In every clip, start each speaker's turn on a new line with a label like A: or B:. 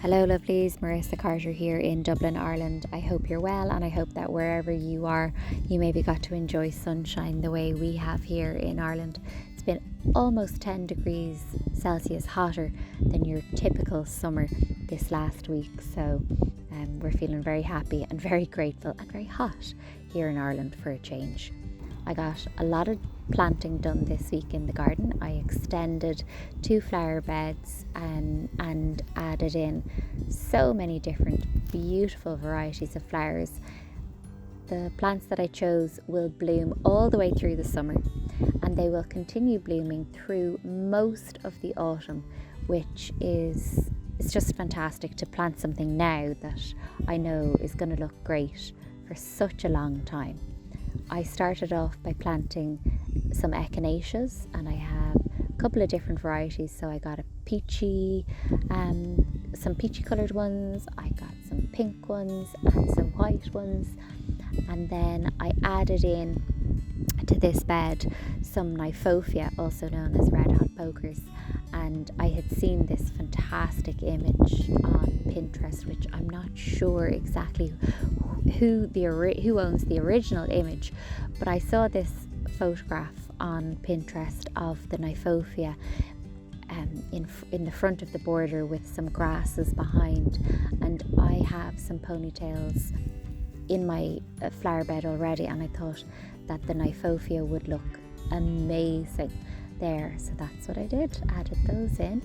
A: Hello lovelies, Marissa Carter here in Dublin, Ireland. I hope you're well, and I hope that wherever you are, you maybe got to enjoy sunshine the way we have here in Ireland. It's been almost 10 degrees Celsius hotter than your typical summer this last week, so we're feeling very happy and very grateful and very hot here in Ireland for a change. I got a lot of planting done this week in the garden. I extended 2 flower beds and added in so many different beautiful varieties of flowers. The plants that I chose will bloom all the way through the summer, and they will continue blooming through most of the autumn, which is it's just fantastic to plant something now that I know is going to look great for such a long time. I started off by planting some Echinaceas, and I have a couple of different varieties. So I got some peachy coloured ones, I got some pink ones and some white ones, and then I added in to this bed some Kniphofia, also known as red hot pokers. And I had seen this fantastic image on Pinterest, which I'm not sure exactly who owns the original image, but I saw this photograph on Pinterest of the Kniphofia in the front of the border with some grasses behind, and I have some ponytails in my flower bed already, and I thought that the Kniphofia would look amazing there, so that's what I did, added those in.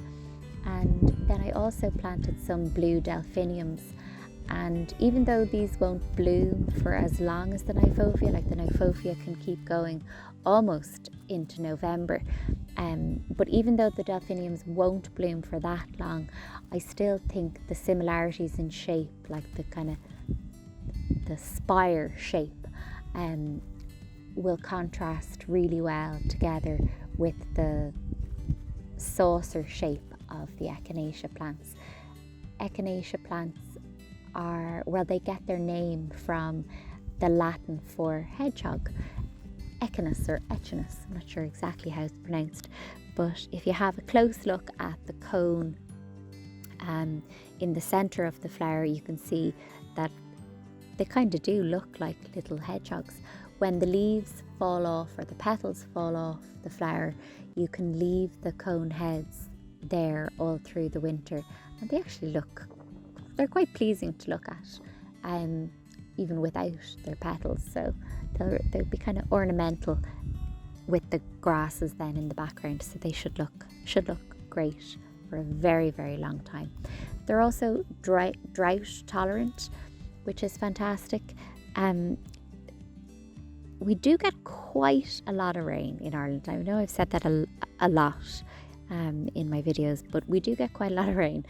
A: And then I also planted some blue Delphiniums, and even though these won't bloom for as long as the Kniphofia, like the Kniphofia can keep going almost into November, but even though the Delphiniums won't bloom for that long, I still think the similarities in shape, like the spire shape, will contrast really well together with the saucer shape of the Echinacea plants. Echinacea plants they get their name from the Latin for hedgehog, Echinus or Echinus, I'm not sure exactly how it's pronounced, but if you have a close look at the cone in the centre of the flower, you can see that they kind of do look like little hedgehogs. When the leaves fall off or the petals fall off the flower, you can leave the cone heads there all through the winter, and they actually they're quite pleasing to look at, even without their petals. So they'll be kind of ornamental with the grasses then in the background, so they should look great for a very, very long time. They're also drought tolerant, which is fantastic. We do get quite a lot of rain in Ireland. I know I've said that a lot in my videos, but we do get quite a lot of rain.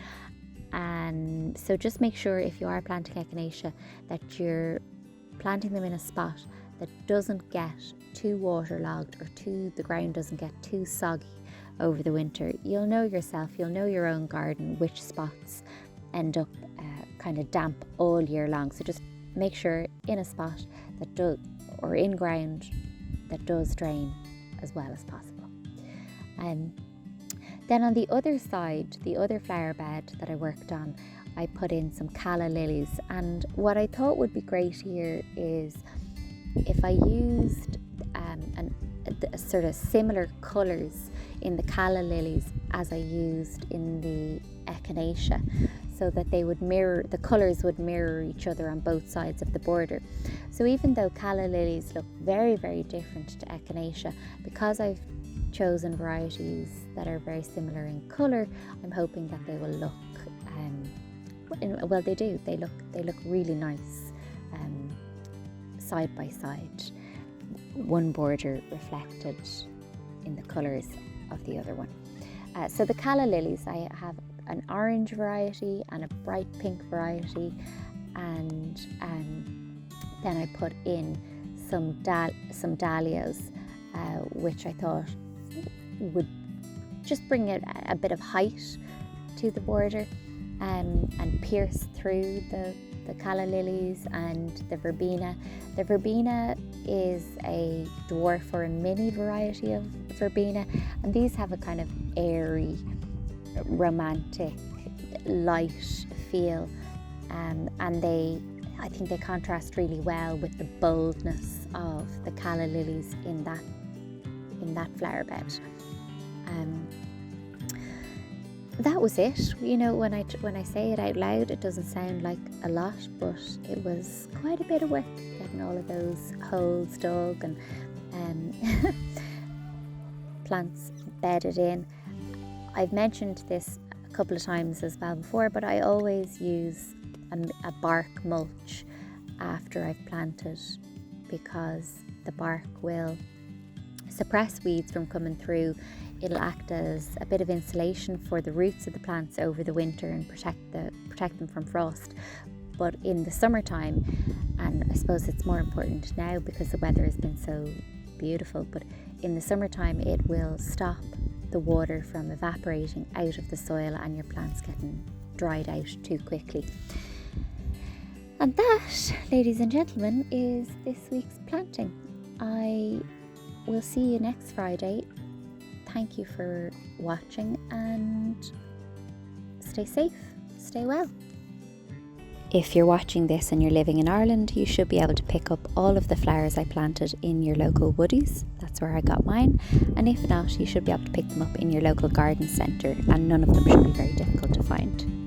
A: And so just make sure if you are planting Echinacea that you're planting them in a spot that doesn't get too waterlogged or the ground doesn't get too soggy over the winter. You'll know yourself, you'll know your own garden which spots end up kind of damp all year long. So just make sure in a spot that does, or in ground that does drain as well as possible. Then on the other side, the other flower bed that I worked on, I put in some Calla lilies, and what I thought would be great here is if I used a sort of similar colours in the Calla lilies as I used in the Echinacea, so that the colours would mirror each other on both sides of the border. So even though Calla lilies look very, very different to Echinacea, because I've chosen varieties that are very similar in colour, I'm hoping that they will look they do. They look really nice side by side, one border reflected in the colours of the other one. So the Calla lilies, I have an orange variety and a bright pink variety, and then I put in some Dahlias, which I thought would just bring a bit of height to the border, and pierce through the Calla lilies and the Verbena. The Verbena is a dwarf or a mini variety of Verbena, and these have a kind of airy, romantic light feel, and I think they contrast really well with the boldness of the Calla lilies in that flower bed. That was it. You know, when I say it out loud, it doesn't sound like a lot, but it was quite a bit of work getting all of those holes dug and plants bedded in. I've mentioned this a couple of times as well before, but I always use a bark mulch after I've planted, because the bark will suppress weeds from coming through. It'll act as a bit of insulation for the roots of the plants over the winter and protect them from frost. But in the summertime, and I suppose it's more important now because the weather has been so beautiful, but in the summertime it will stop the water from evaporating out of the soil and your plants getting dried out too quickly. And that, ladies and gentlemen, is this week's planting. I will see you next Friday. Thank you for watching, and stay safe, stay well. If you're watching this and you're living in Ireland, you should be able to pick up all of the flowers I planted in your local woodies. That's where I got mine. And if not, you should be able to pick them up in your local garden centre, and none of them should be very difficult to find.